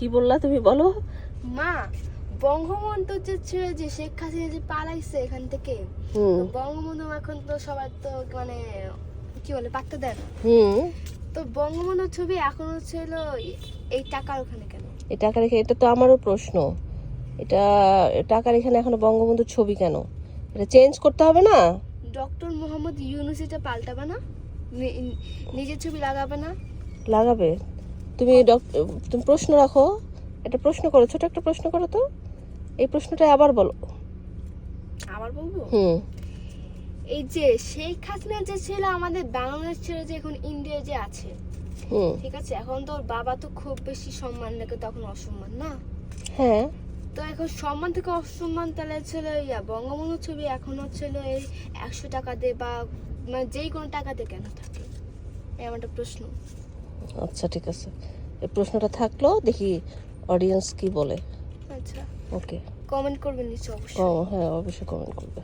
কি বললা তুমি, বলো। মা, বঙ্গবন্ধু যে ছিল, যে শেখ হাসিনা যে পালাইছে এখান থেকে, তো বঙ্গবন্ধু এখন তো সবাই তো মানে কি বলে পাত্তা দেন। তো বঙ্গবন্ধুর ছবি এখন ছিল এই টাকার ওখানে কেন? এই টাকার এখানে, এটা তো আমারও প্রশ্ন। এটা টাকার এখানে এখনো বঙ্গবন্ধুর ছবি কেন? এটা চেঞ্জ করতে হবে না? ডক্টর মোহাম্মদ ইউনূস এটা পাল্টাবে না? নিজের ছবি লাগাবে না? লাগাবে। তুমি তুমি প্রশ্ন রাখো, একটা প্রশ্ন করো, ছোট একটা প্রশ্ন করো তো। এই প্রশ্নটা আবার বলো। আবার বলবো? হুম এই যে শেখ হাসিনা যে ছিল আমাদের বাংলাদেশ ছেড়ে যে এখন ইন্ডিয়া যে আছে, হুম ঠিক আছে, এখন তো ওর বাবা তো খুব বেশি সম্মান রেখে, তখন অসম্মান না। হ্যাঁ, তো এখন সম্মান থেকে অসম্মান, তাহলে ছিল বঙ্গবন্ধুর ছবি এখন হচ্ছিল এই 100 টাকাতে বা মানে যেই কোনো টাকাতে কেন থাকে? এই আমার একটা প্রশ্ন। আচ্ছা ঠিক আছে, এই প্রশ্নটা থাকলো, দেখি অডিয়েন্স কি বলে। আচ্ছা, ওকে, কমেন্ট করবেন নিশ্চয় অবশ্যই। হ্যাঁ অবশ্যই কমেন্ট করবে।